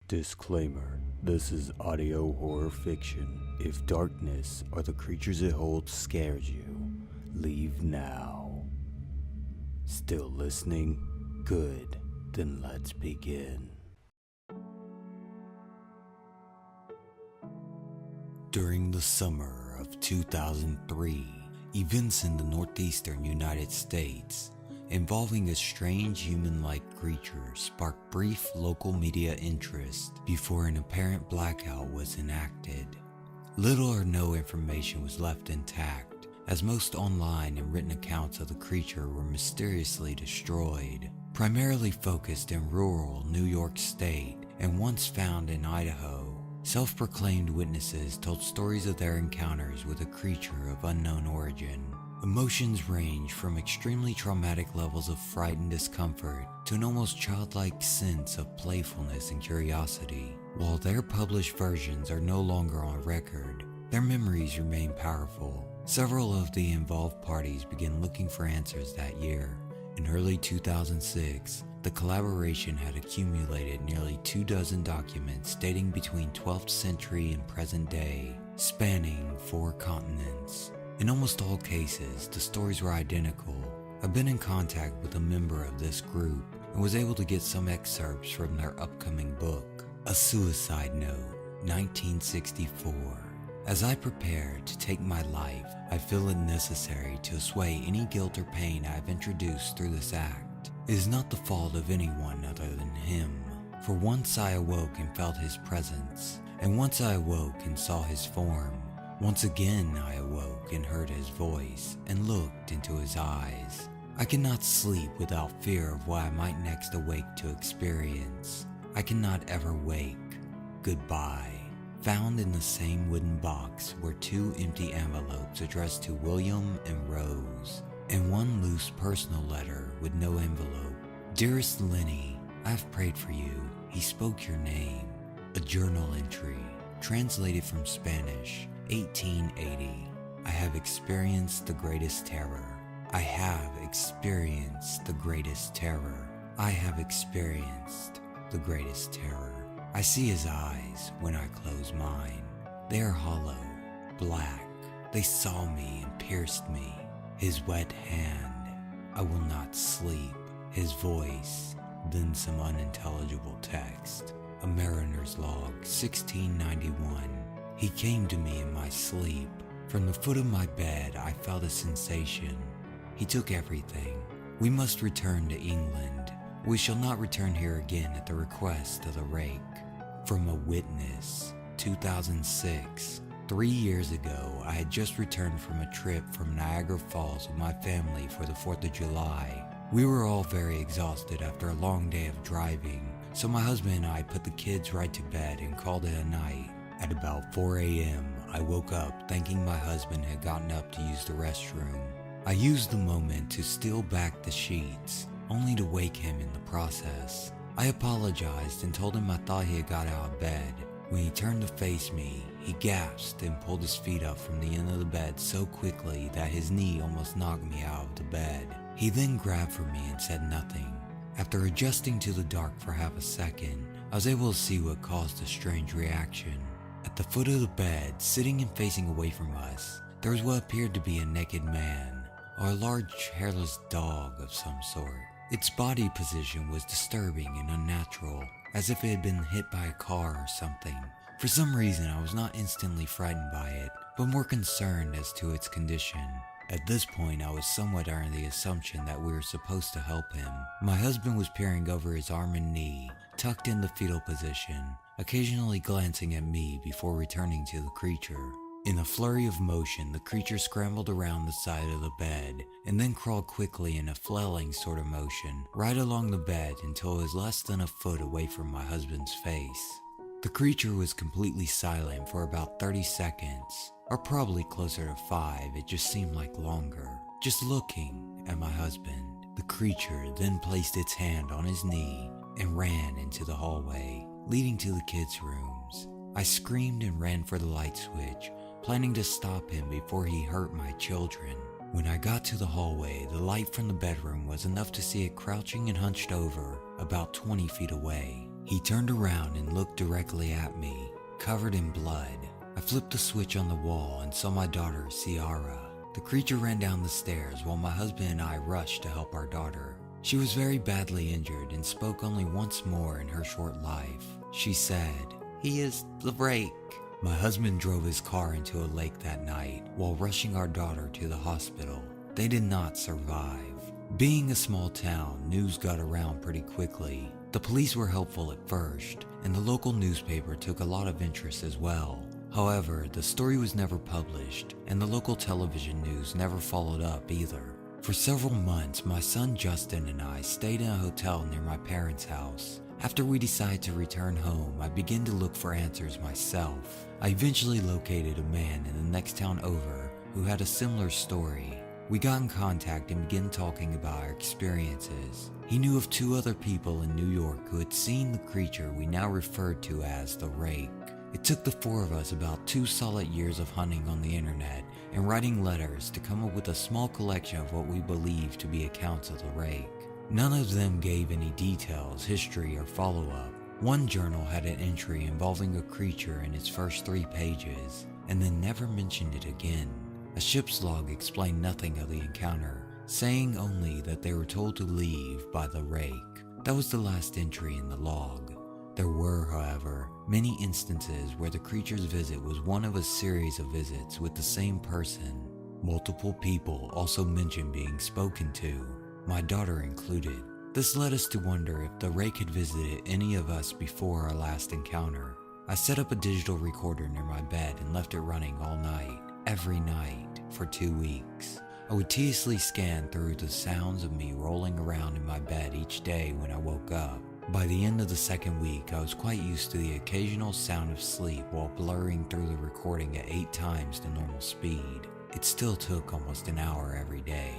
Disclaimer: this is audio horror fiction. If darkness or the creatures it holds scares you, leave now. Still listening? Good. Then let's begin. During the summer of 2003, events in the northeastern United States involving a strange human-like creature sparked brief local media interest before an apparent blackout was enacted. Little or no information was left intact, as most online and written accounts of the creature were mysteriously destroyed, primarily focused in rural New York State and once found in Idaho. Self-proclaimed witnesses told stories of their encounters with a creature of unknown origin. Emotions range from extremely traumatic levels of fright and discomfort to an almost childlike sense of playfulness and curiosity. While their published versions are no longer on record, their memories remain powerful. Several of the involved parties began looking for answers that year. In early 2006, the collaboration had accumulated nearly 24 documents dating between 12th century and present day, spanning 4 continents. In almost all cases, the stories were identical. I've been in contact with a member of this group and was able to get some excerpts from their upcoming book, A Suicide Note, 1964. As I prepare to take my life, I feel it necessary to assuage any guilt or pain I have introduced through this act. It is not the fault of anyone other than him, for once I awoke and felt his presence, and once I awoke and saw his form. Once again I awoke and heard his voice and looked into his eyes. I cannot sleep without fear of what I might next awake to experience. I cannot ever wake. Goodbye. Found in the same wooden box were 2 empty envelopes addressed to William and Rose, and 1 loose personal letter with no envelope. Dearest Lenny, I've prayed for you. He spoke your name. A journal entry, translated from Spanish, 1880. I have experienced the greatest terror. I have experienced the greatest terror. I have experienced the greatest terror. I see his eyes when I close mine. They are hollow, black. They saw me and pierced me. His wet hand. I will not sleep. His voice. Then some unintelligible text. A mariner's log, 1691. He came to me in my sleep. From the foot of my bed, I felt a sensation. He took everything. We must return to England. We shall not return here again at the request of the Rake. From a witness, 2006. 3 years ago, I had just returned from a trip from Niagara Falls with my family for the 4th of July. We were all very exhausted after a long day of driving, so my husband and I put the kids right to bed and called it a night. At about 4 a.m., I woke up thinking my husband had gotten up to use the restroom. I used the moment to steal back the sheets, only to wake him in the process. I apologized and told him I thought he had got out of bed. When he turned to face me, he gasped and pulled his feet up from the end of the bed so quickly that his knee almost knocked me out of the bed. He then grabbed for me and said nothing. After adjusting to the dark for half a second, I was able to see what caused the strange reaction. At the foot of the bed, sitting and facing away from us, there was what appeared to be a naked man, or a large hairless dog of some sort. Its body position was disturbing and unnatural, as if it had been hit by a car or something. For some reason, I was not instantly frightened by it, but more concerned as to its condition. At this point, I was somewhat under the assumption that we were supposed to help him. My husband was peering over his arm and knee, tucked in the fetal position, occasionally glancing at me before returning to the creature. In a flurry of motion, the creature scrambled around the side of the bed and then crawled quickly in a flailing sort of motion right along the bed until it was less than a foot away from my husband's face. The creature was completely silent for about 30 seconds, or probably closer to 5, it just seemed like longer, just looking at my husband. The creature then placed its hand on his knee and ran into the hallway, leading to the kids' rooms. I screamed and ran for the light switch, planning to stop him before he hurt my children. When I got to the hallway, the light from the bedroom was enough to see it crouching and hunched over, about 20 feet away. He turned around and looked directly at me, covered in blood. I flipped the switch on the wall and saw my daughter, Ciara. The creature ran down the stairs while my husband and I rushed to help our daughter. She was very badly injured and spoke only once more in her short life. She said, "He is the Rake." My husband drove his car into a lake that night while rushing our daughter to the hospital. They did not survive. Being a small town, news got around pretty quickly. The police were helpful at first, and the local newspaper took a lot of interest as well. However, the story was never published, and the local television news never followed up either. For several months, my son Justin and I stayed in a hotel near my parents' house. After we decided to return home, I began to look for answers myself. I eventually located a man in the next town over who had a similar story. We got in contact and began talking about our experiences. He knew of 2 other people in New York who had seen the creature we now referred to as the Rake. It took the 4 of us about 2 solid years of hunting on the internet and writing letters to come up with a small collection of what we believed to be accounts of the Rake. None of them gave any details, history, or follow-up. One journal had an entry involving a creature in its first 3 pages, and then never mentioned it again. A ship's log explained nothing of the encounter, saying only that they were told to leave by the Rake. That was the last entry in the log. There were, however, many instances where the creature's visit was one of a series of visits with the same person. Multiple people also mentioned being spoken to, my daughter included. This led us to wonder if the Rake had visited any of us before our last encounter. I set up a digital recorder near my bed and left it running all night, every night, for 2 weeks. I would tediously scan through the sounds of me rolling around in my bed each day when I woke up. By the end of the 2nd week, I was quite used to the occasional sound of sleep while blurring through the recording at 8 times the normal speed. It still took almost an hour every day.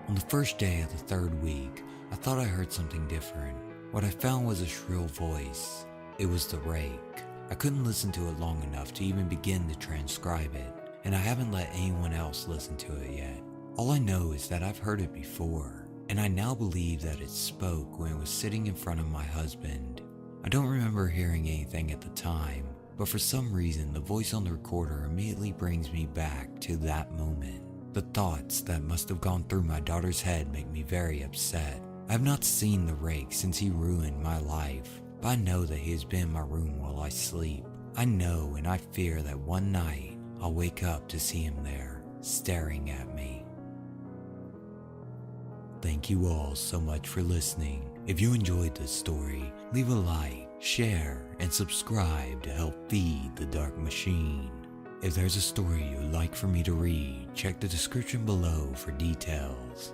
On the first day of the 3rd week, I thought I heard something different. What I found was a shrill voice. It was the Rake. I couldn't listen to it long enough to even begin to transcribe it, and I haven't let anyone else listen to it yet. All I know is that I've heard it before, and I now believe that it spoke when it was sitting in front of my husband. I don't remember hearing anything at the time, but for some reason the voice on the recorder immediately brings me back to that moment. The thoughts that must have gone through my daughter's head make me very upset. I have not seen the Rake since he ruined my life, but I know that he has been in my room while I sleep. I know and I fear that one night I'll wake up to see him there, staring at me. Thank you all so much for listening. If you enjoyed this story, leave a like, share, and subscribe to help feed the dark machine. If there's a story you'd like for me to read, check the description below for details.